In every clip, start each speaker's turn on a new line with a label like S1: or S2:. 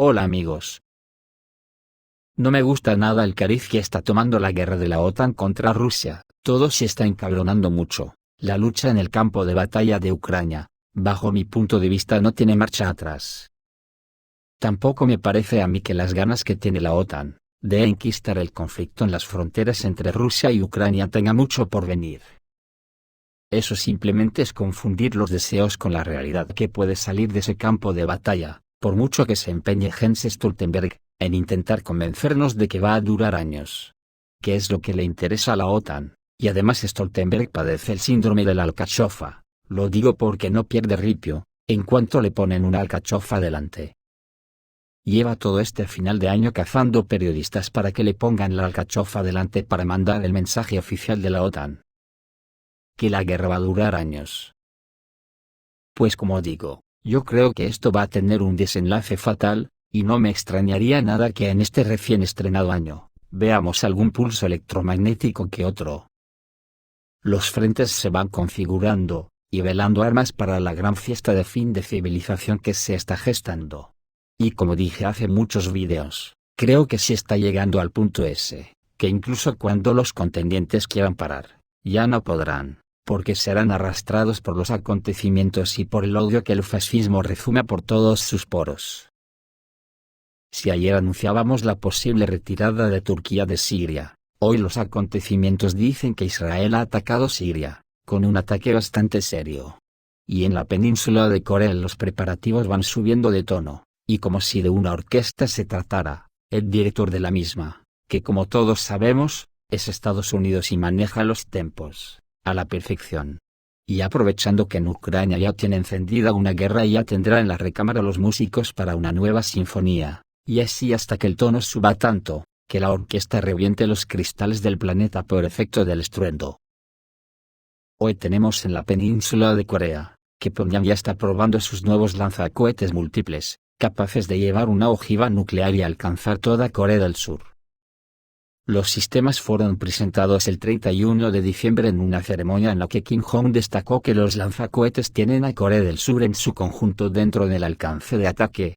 S1: Hola amigos. No me gusta nada el cariz que está tomando la guerra de la OTAN contra Rusia. Todo se está encabronando mucho. La lucha en el campo de batalla de Ucrania, bajo mi punto de vista, no tiene marcha atrás. Tampoco me parece a mí que las ganas que tiene la OTAN de enquistar el conflicto en las fronteras entre Rusia y Ucrania tenga mucho por venir. Eso simplemente es confundir los deseos con la realidad que puede salir de ese campo de batalla, por mucho que se empeñe Jens Stoltenberg en intentar convencernos de que va a durar años. ¿Qué es lo que le interesa a la OTAN? Y además Stoltenberg padece el síndrome de la alcachofa. Lo digo porque no pierde ripio en cuanto le ponen una alcachofa delante. Lleva todo este final de año cazando periodistas para que le pongan la alcachofa delante para mandar el mensaje oficial de la OTAN. Que la guerra va a durar años. Pues como digo, yo creo que esto va a tener un desenlace fatal, y no me extrañaría nada que en este recién estrenado año, veamos algún pulso electromagnético que otro. Los frentes se van configurando, y velando armas para la gran fiesta de fin de civilización que se está gestando. Y como dije hace muchos vídeos, creo que sí está llegando al punto ese, que incluso cuando los contendientes quieran parar, ya no podrán, porque serán arrastrados por los acontecimientos y por el odio que el fascismo rezuma por todos sus poros. Si ayer anunciábamos la posible retirada de Turquía de Siria, hoy los acontecimientos dicen que Israel ha atacado Siria, con un ataque bastante serio. Y en la península de Corea los preparativos van subiendo de tono, y como si de una orquesta se tratara, el director de la misma, que como todos sabemos, es Estados Unidos y maneja los tempos a la perfección. Y aprovechando que en Ucrania ya tiene encendida una guerra, y ya tendrá en la recámara los músicos para una nueva sinfonía, y así hasta que el tono suba tanto, que la orquesta reviente los cristales del planeta por efecto del estruendo. Hoy tenemos en la península de Corea, que Pyongyang ya está probando sus nuevos lanzacohetes múltiples, capaces de llevar una ojiva nuclear y alcanzar toda Corea del Sur. Los sistemas fueron presentados el 31 de diciembre en una ceremonia en la que Kim Jong destacó que los lanzacohetes tienen a Corea del Sur en su conjunto dentro del alcance de ataque.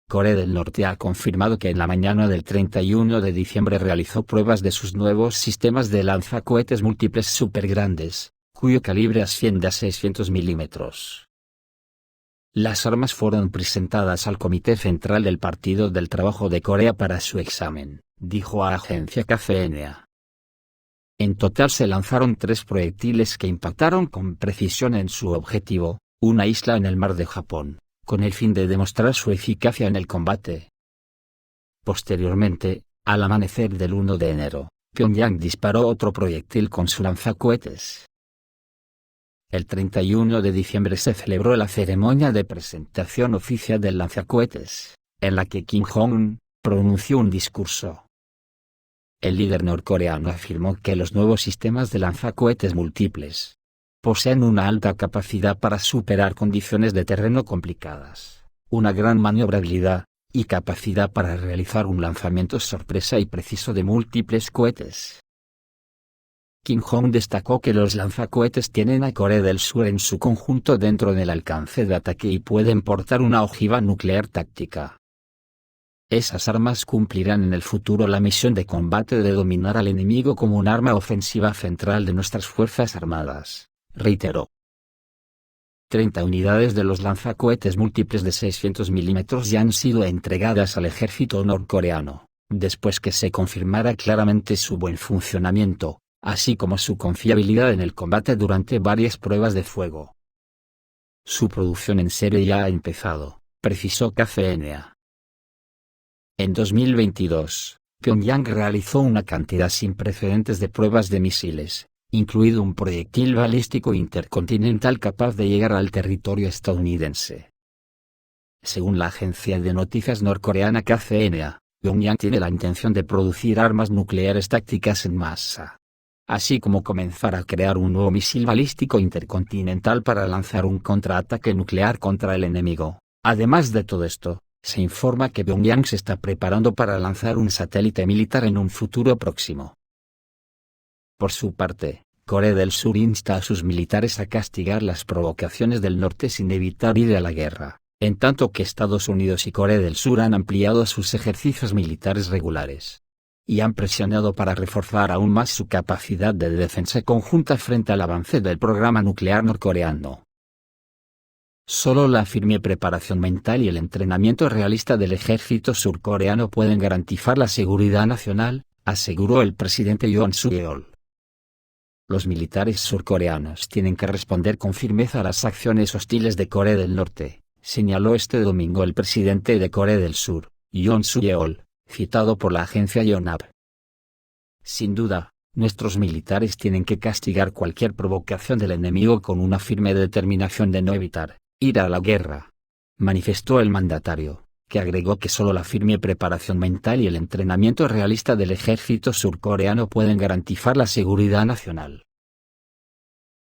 S1: Corea del Norte ha confirmado que en la mañana del 31 de diciembre realizó pruebas de sus nuevos sistemas de lanzacohetes múltiples supergrandes, cuyo calibre asciende a 600 milímetros. Las armas fueron presentadas al Comité Central del Partido del Trabajo de Corea para su examen, dijo a Agencia KCNA. En total se lanzaron 3 proyectiles que impactaron con precisión en su objetivo, una isla en el mar de Japón, con el fin de demostrar su eficacia en el combate. Posteriormente, al amanecer del 1 de enero, Pyongyang disparó otro proyectil con su lanzacohetes. El 31 de diciembre se celebró la ceremonia de presentación oficial del lanzacohetes, en la que Kim Jong-un pronunció un discurso. El líder norcoreano afirmó que los nuevos sistemas de lanzacohetes múltiples poseen una alta capacidad para superar condiciones de terreno complicadas, una gran maniobrabilidad, y capacidad para realizar un lanzamiento sorpresa y preciso de múltiples cohetes. Kim Jong destacó que los lanzacohetes tienen a Corea del Sur en su conjunto dentro del alcance de ataque y pueden portar una ojiva nuclear táctica. Esas armas cumplirán en el futuro la misión de combate de dominar al enemigo como un arma ofensiva central de nuestras Fuerzas Armadas, reiteró. 30 unidades de los lanzacohetes múltiples de 600 milímetros ya han sido entregadas al ejército norcoreano, después que se confirmara claramente su buen funcionamiento, así como su confiabilidad en el combate durante varias pruebas de fuego. Su producción en serie ya ha empezado, precisó KCNA. En 2022, Pyongyang realizó una cantidad sin precedentes de pruebas de misiles, incluido un proyectil balístico intercontinental capaz de llegar al territorio estadounidense. Según la agencia de noticias norcoreana KCNA, Pyongyang tiene la intención de producir armas nucleares tácticas en masa, así como comenzar a crear un nuevo misil balístico intercontinental para lanzar un contraataque nuclear contra el enemigo. Además de todo esto, se informa que Pyongyang se está preparando para lanzar un satélite militar en un futuro próximo. Por su parte, Corea del Sur insta a sus militares a castigar las provocaciones del norte sin evitar ir a la guerra, en tanto que Estados Unidos y Corea del Sur han ampliado sus ejercicios militares regulares y han presionado para reforzar aún más su capacidad de defensa conjunta frente al avance del programa nuclear norcoreano. Solo la firme preparación mental y el entrenamiento realista del ejército surcoreano pueden garantizar la seguridad nacional, aseguró el presidente Yoon Suk-yeol. Los militares surcoreanos tienen que responder con firmeza a las acciones hostiles de Corea del Norte, señaló este domingo el presidente de Corea del Sur, Yoon Suk-yeol, citado por la agencia Yonhap. Sin duda, nuestros militares tienen que castigar cualquier provocación del enemigo con una firme determinación de no evitar ir a la guerra, manifestó el mandatario, que agregó que solo la firme preparación mental y el entrenamiento realista del ejército surcoreano pueden garantizar la seguridad nacional.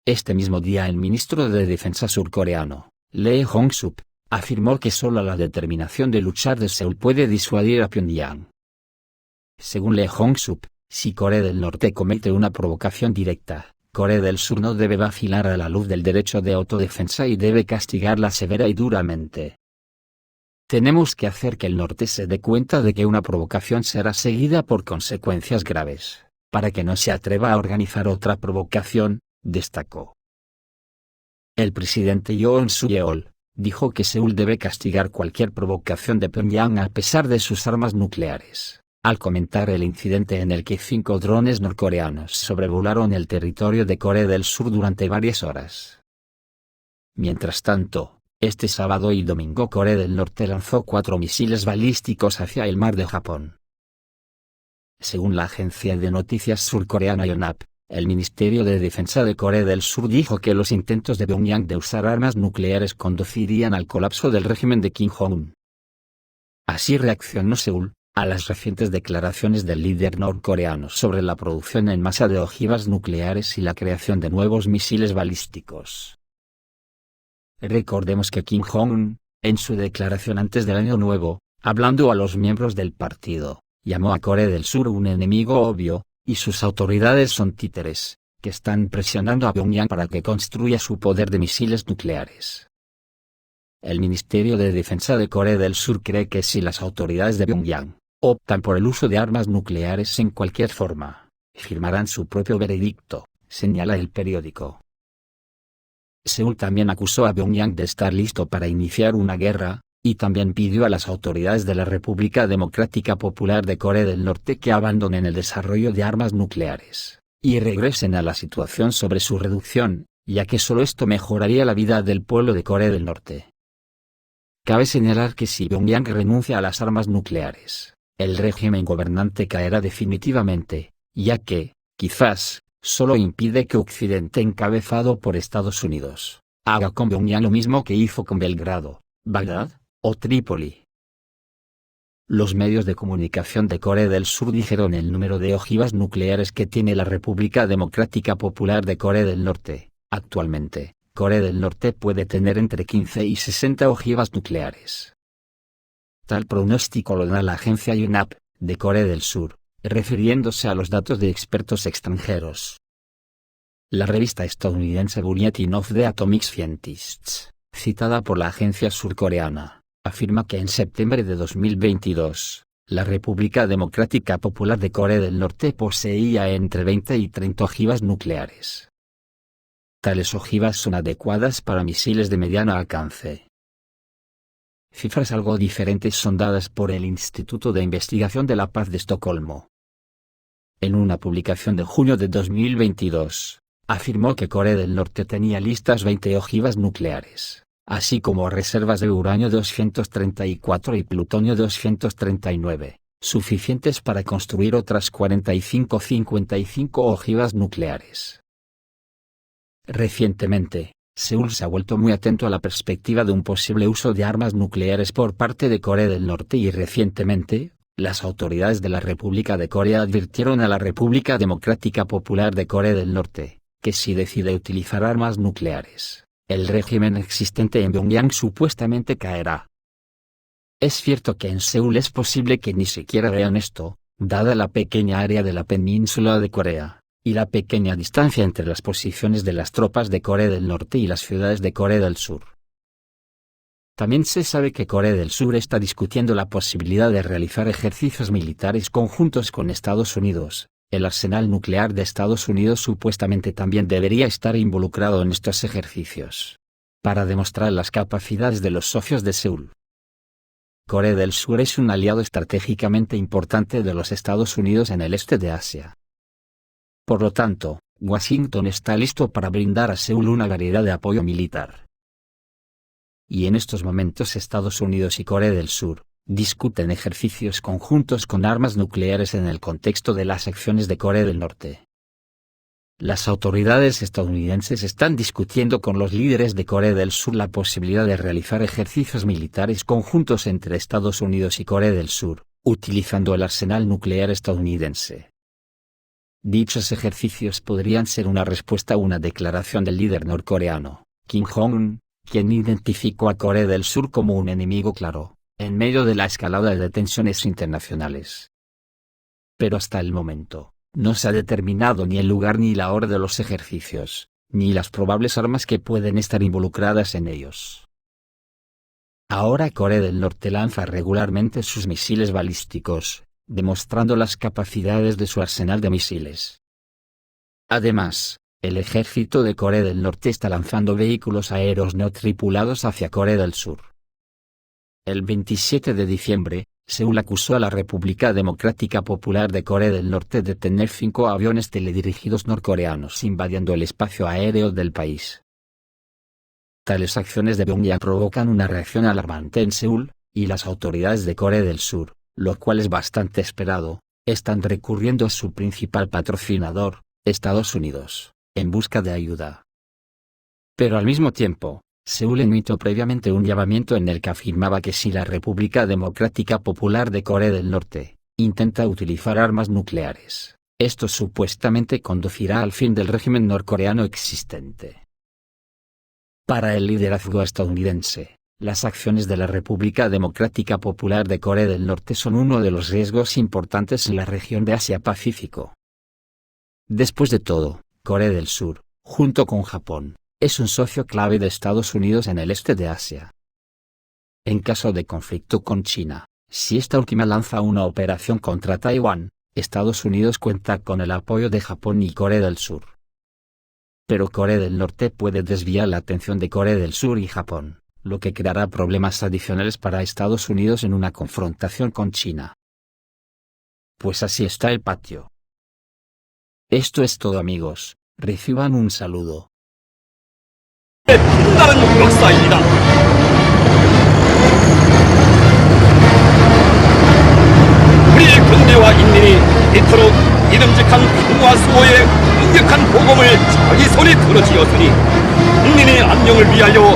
S1: Este mismo día el ministro de Defensa surcoreano, Lee Jong-sup, afirmó que solo la determinación de luchar de Seúl puede disuadir a Pyongyang. Según Lee Jong-sup, si Corea del Norte comete una provocación directa, Corea del Sur no debe vacilar a la luz del derecho de autodefensa y debe castigarla severa y duramente. Tenemos que hacer que el norte se dé cuenta de que una provocación será seguida por consecuencias graves, para que no se atreva a organizar otra provocación, destacó. El presidente Yoon Suk-yeol dijo que Seúl debe castigar cualquier provocación de Pyongyang a pesar de sus armas nucleares, al comentar el incidente en el que 5 drones norcoreanos sobrevolaron el territorio de Corea del Sur durante varias horas. Mientras tanto, este sábado y domingo Corea del Norte lanzó 4 misiles balísticos hacia el mar de Japón. Según la agencia de noticias surcoreana Yonhap, el Ministerio de Defensa de Corea del Sur dijo que los intentos de Pyongyang de usar armas nucleares conducirían al colapso del régimen de Kim Jong-un. Así reaccionó Seúl a las recientes declaraciones del líder norcoreano sobre la producción en masa de ojivas nucleares y la creación de nuevos misiles balísticos. Recordemos que Kim Jong-un, en su declaración antes del Año Nuevo, hablando a los miembros del partido, llamó a Corea del Sur un enemigo obvio, y sus autoridades son títeres, que están presionando a Pyongyang para que construya su poder de misiles nucleares. El Ministerio de Defensa de Corea del Sur cree que si las autoridades de Pyongyang optan por el uso de armas nucleares en cualquier forma, firmarán su propio veredicto, señala el periódico. Seúl también acusó a Pyongyang de estar listo para iniciar una guerra, y también pidió a las autoridades de la República Democrática Popular de Corea del Norte que abandonen el desarrollo de armas nucleares, y regresen a la situación sobre su reducción, ya que solo esto mejoraría la vida del pueblo de Corea del Norte. Cabe señalar que si Pyongyang renuncia a las armas nucleares, el régimen gobernante caerá definitivamente, ya que, quizás, solo impide que Occidente encabezado por Estados Unidos haga con Pyongyang lo mismo que hizo con Belgrado, Bagdad o Trípoli. Los medios de comunicación de Corea del Sur dijeron el número de ojivas nucleares que tiene la República Democrática Popular de Corea del Norte. Actualmente, Corea del Norte puede tener entre 15 y 60 ojivas nucleares. Tal pronóstico lo da la agencia Yonhap, de Corea del Sur, refiriéndose a los datos de expertos extranjeros. La revista estadounidense Bulletin of the Atomic Scientists, citada por la agencia surcoreana, afirma que en septiembre de 2022, la República Democrática Popular de Corea del Norte poseía entre 20 y 30 ojivas nucleares. Tales ojivas son adecuadas para misiles de mediano alcance. Cifras algo diferentes son dadas por el Instituto de Investigación de la Paz de Estocolmo. En una publicación de junio de 2022, afirmó que Corea del Norte tenía listas 20 ojivas nucleares, así como reservas de uranio 234 y plutonio 239, suficientes para construir otras 45-55 ojivas nucleares. Recientemente, Seúl se ha vuelto muy atento a la perspectiva de un posible uso de armas nucleares por parte de Corea del Norte y recientemente, las autoridades de la República de Corea advirtieron a la República Democrática Popular de Corea del Norte, que si decide utilizar armas nucleares, el régimen existente en Pyongyang supuestamente caerá. Es cierto que en Seúl es posible que ni siquiera vean esto, dada la pequeña área de la península de Corea y la pequeña distancia entre las posiciones de las tropas de Corea del Norte y las ciudades de Corea del Sur. También se sabe que Corea del Sur está discutiendo la posibilidad de realizar ejercicios militares conjuntos con Estados Unidos. El arsenal nuclear de Estados Unidos supuestamente también debería estar involucrado en estos ejercicios, para demostrar las capacidades de los socios de Seúl. Corea del Sur es un aliado estratégicamente importante de los Estados Unidos en el este de Asia. Por lo tanto, Washington está listo para brindar a Seúl una variedad de apoyo militar. Y en estos momentos Estados Unidos y Corea del Sur discuten ejercicios conjuntos con armas nucleares en el contexto de las acciones de Corea del Norte. Las autoridades estadounidenses están discutiendo con los líderes de Corea del Sur la posibilidad de realizar ejercicios militares conjuntos entre Estados Unidos y Corea del Sur, utilizando el arsenal nuclear estadounidense. Dichos ejercicios podrían ser una respuesta a una declaración del líder norcoreano, Kim Jong-un, quien identificó a Corea del Sur como un enemigo claro, en medio de la escalada de tensiones internacionales. Pero hasta el momento, no se ha determinado ni el lugar ni la hora de los ejercicios, ni las probables armas que pueden estar involucradas en ellos. Ahora Corea del Norte lanza regularmente sus misiles balísticos, demostrando las capacidades de su arsenal de misiles. Además, el ejército de Corea del Norte está lanzando vehículos aéreos no tripulados hacia Corea del Sur. El 27 de diciembre, Seúl acusó a la República Democrática Popular de Corea del Norte de tener 5 aviones teledirigidos norcoreanos invadiendo el espacio aéreo del país. Tales acciones de Pyongyang provocan una reacción alarmante en Seúl, y las autoridades de Corea del Sur, lo cual es bastante esperado, están recurriendo a su principal patrocinador, Estados Unidos, en busca de ayuda. Pero al mismo tiempo, Seúl emitió previamente un llamamiento en el que afirmaba que si la República Democrática Popular de Corea del Norte intenta utilizar armas nucleares, esto supuestamente conducirá al fin del régimen norcoreano existente. Para el liderazgo estadounidense, las acciones de la República Democrática Popular de Corea del Norte son uno de los riesgos importantes en la región de Asia-Pacífico. Después de todo, Corea del Sur, junto con Japón, es un socio clave de Estados Unidos en el este de Asia. En caso de conflicto con China, si esta última lanza una operación contra Taiwán, Estados Unidos cuenta con el apoyo de Japón y Corea del Sur. Pero Corea del Norte puede desviar la atención de Corea del Sur y Japón, lo que creará problemas adicionales para Estados Unidos en una confrontación con China. Pues así está el patio. Esto es todo, amigos, reciban un saludo.
S2: 빛나는 역사입니다. 우리 군대와 인민이 이토록 믿음직한 평화 수호의 강력한 보검을 자기 손에 들어쥐었으니 국민의 안녕을 위하여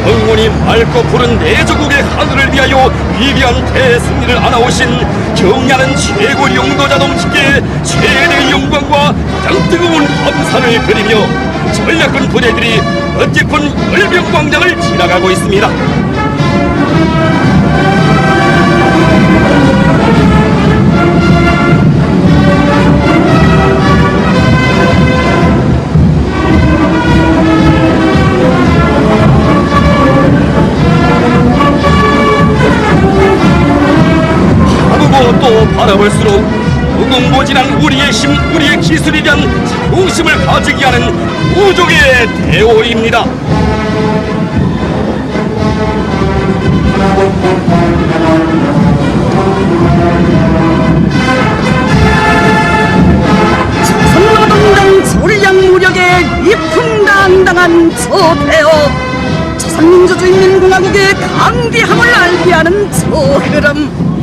S2: 영원히 맑고 푸른 내조국의 하늘을 위하여 위대한 대승리를 안아오신 경야는 최고 용도자 동지께 최대의 영광과 가장 뜨거운 감사를 드리며 전략군 부대들이 어찌군 열병광장을 지나가고 있습니다. 바라보고 또 바라볼수록 무궁무진한 우리의 힘, 우리의 기술에 대한 자부심을 가지게 하는 우족의 대오입니다.
S3: 조선노동당 전략무력의 위풍당당한 저태어 조선민주주의인민공화국의 강대함을 알게 저 흐름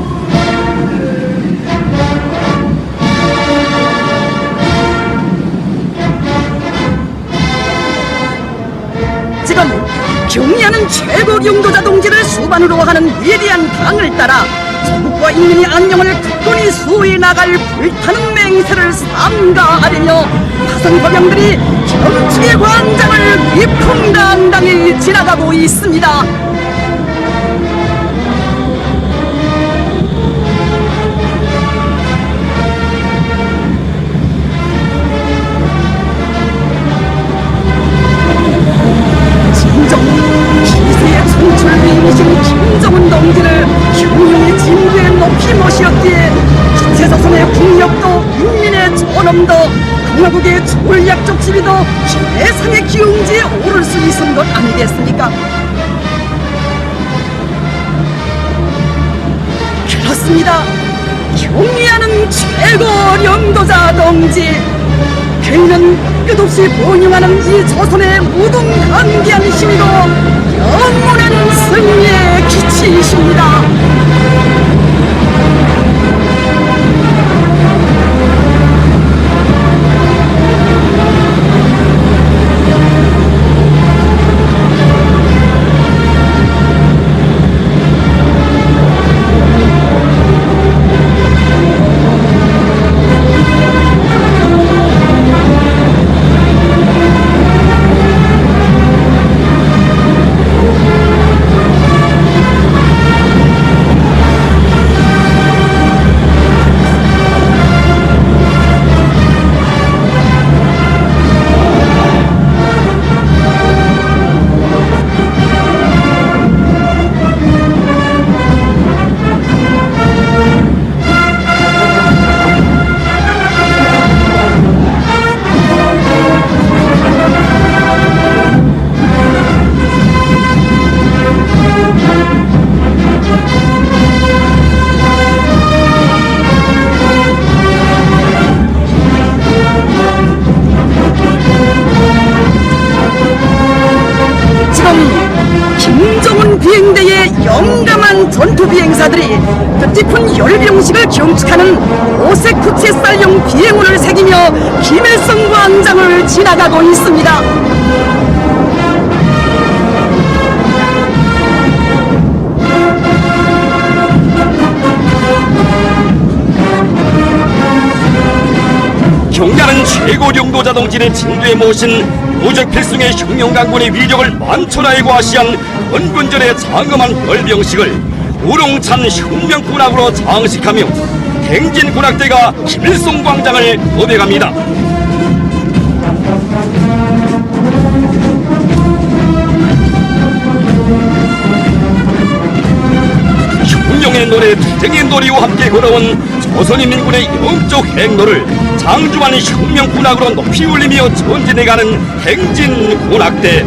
S3: 지금 경의하는 최고 용도자 동지를 수반으로 하는 위대한 강을 따라 조국과 인민의 안녕을 굳건히 수호해 나갈 불타는 맹세를 삼가하려며 화성 거병들이 경축의 광장을 위풍당당히 지나가고 있습니다. 기세의 선출위이신 그럼 더 공화국의 전략적 지위도 최상의 기용지에 오를 수 있은 것 아니겠습니까? 그렇습니다. 경의하는 최고領導者 동지, 그는 끝없이 번영하는 이 조선의 무동강대한 힘으로 영원한 승리의 기치이십니다. 비행대의 영감한 전투 비행사들이 뜻깊은 열병식을 경축하는 오색 구체살용 비행운을 새기며 김일성 광장을 지나가고 있습니다.
S2: 경야는 최고領導者 동지를 진두에 모신 무적 필승의 혁명강군의 위력을 만천하에 과시한 건군전의 장엄한 열병식을 우롱찬 혁명군악으로 장식하며 행진군악대가 김일성 광장을 도배갑니다. 혁명의 노래, 투쟁의 노래와 함께 걸어온 조선인민군의 영적 행로를 장중한 혁명군악으로 높이 올리며 전진해가는 행진군악대.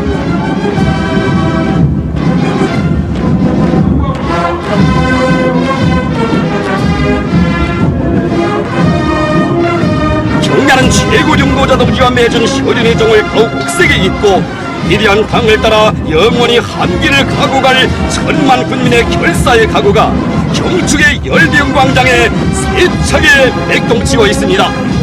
S2: 경야는 최고領導者 동지와 맺은 혈연의 정을 더욱 옥색에 잇고 위대한 당을 따라 영원히 한길을 가고 갈 천만 군민의 결사의 각오가 경축의 열병광장에 세차게 맥동치고 있습니다.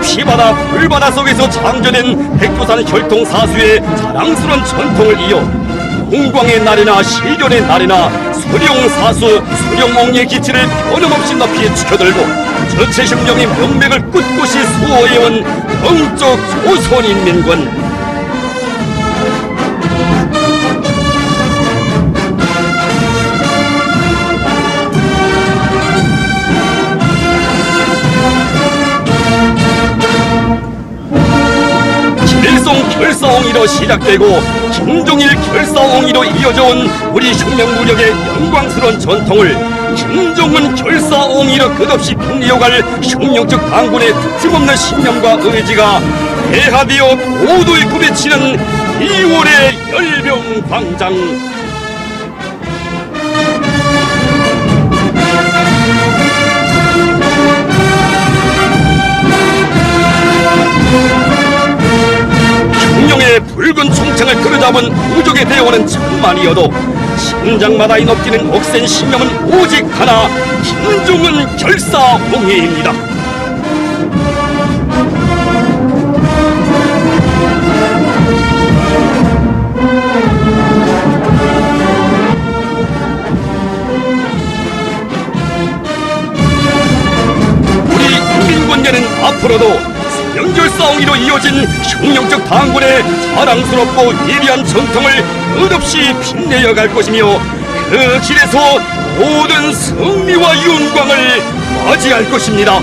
S2: 피바다 불바다 속에서 창조된 백두산 혈통사수의 자랑스러운 전통을 이어 홍광의 날이나 시련의 날이나 수령사수 수령옹리의 기치를 변함없이 높이 지켜들고 저체심령의 명맥을 꿋꿋이 수호해온 영적 조선인민군. 결사옹이로 시작되고 김종일 결사옹이로 이어져온 우리 혁명무력의 영광스러운 전통을 김종은 결사옹이로 끝없이 빛내어갈 혁명적 강군의 틈없는 신념과 의지가 대하되어 모두의 꿈에 치는 2월의 열병광장. 혁명의 붉은 총창을 끌어잡은 우족의 대원은 천만이어도 심장마다에 넘기는 억센 신념은 오직 하나, 김종은 결사홍해입니다. 우리 국민권계는 앞으로도 명절싸움으로 이어진 혁명적 당군의 자랑스럽고 예리한 전통을 끝없이 빛내어 갈 것이며 그 길에서 모든 승리와 영광을 맞이할 것입니다.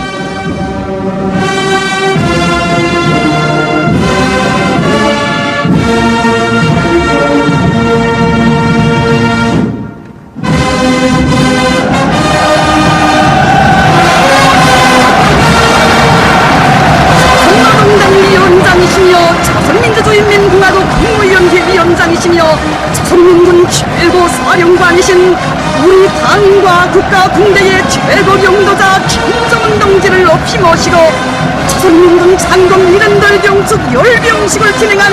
S3: 위원장이시며 조선민주주의인민공화국 국무위원회 위원장이시며 조선민군 최고 사령관이신 우리 당과 국가 군대의 최고 영도자 김정은 동지를 높이 모시고 조선민군 장군 일흔들 병축 열병식을 진행한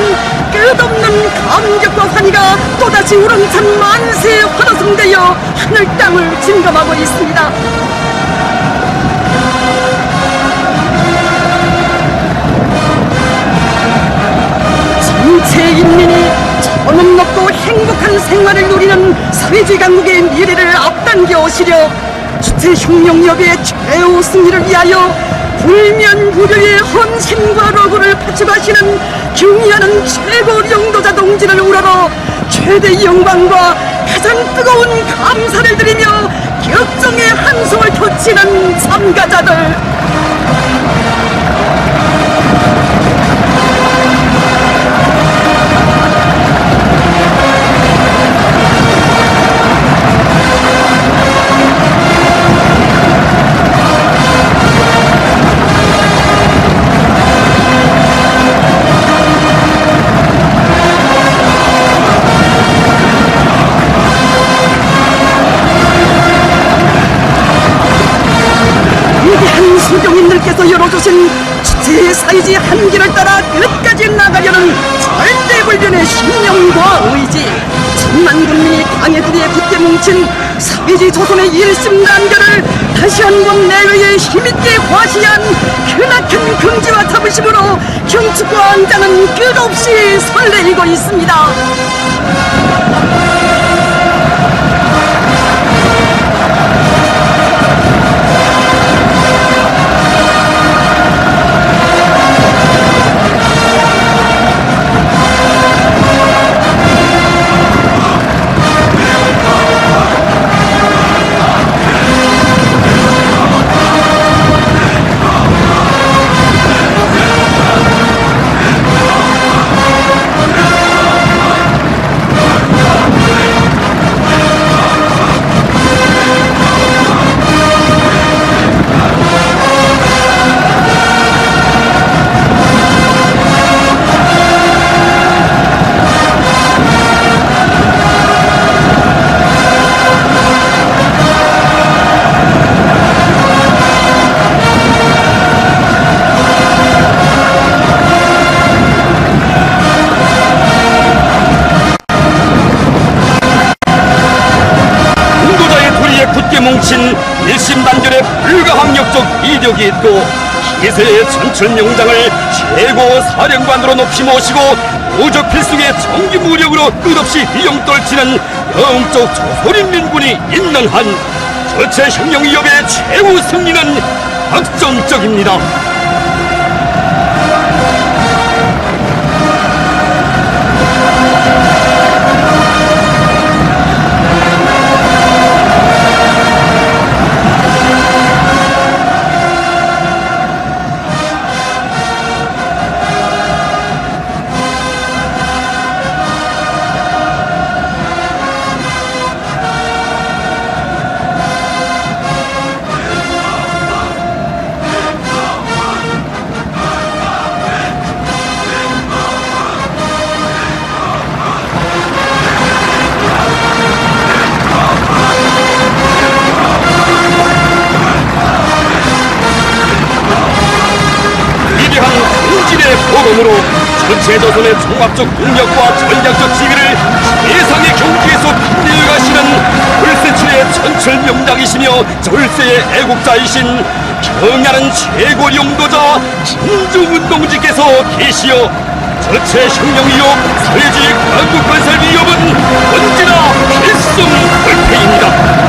S3: 끝없는 감격과 환희가 또다시 우렁찬 만세 환호성되어 하늘 땅을 진감하고 있습니다. 전체 인민이 전원 높고 행복한 생활을 누리는 사회주의 강국의 미래를 앞당겨 오시려 주체혁명협의 최후 승리를 위하여 불면불효의 헌신과 로고를 바쳐가시는 경의하는 최고 영도자 동지를 우러러 최대 영광과 가장 뜨거운 감사를 드리며 격정의 한숨을 터치는 참가자들, 수경인들께서 열어주신 주체의 사이지 한길을 따라 끝까지 나가려는 절대불변의 신념과 의지, 천만 국민이 강해들이에 굳게 뭉친 사회주의 조선의 일심단결을 다시 한번 내외에 힘있게 과시한 크나큰 긍지와 자부심으로 경축과 안장은 끝없이 설레이고 있습니다.
S2: 뭉친 일심단결의 불가항력적 이력이 있고 기세의 천출명장을 최고 사령관으로 높이 모시고 무적 필승의 정기무력으로 끝없이 비용 떨치는 영적 조선인민군이 있는 한 전체혁명위협의 최후 승리는 확정적입니다. 전체조선의 종합적 능력과 전략적 지위를 세상의 경지에서 빛내어 가시는 불세출의 천철명장이시며 절세의 애국자이신 평야는 최고 용도자 민중운동지께서 계시어 전체 혁명 위협, 사회주의 강국 건설 위협은 언제나 필승 불패입니다.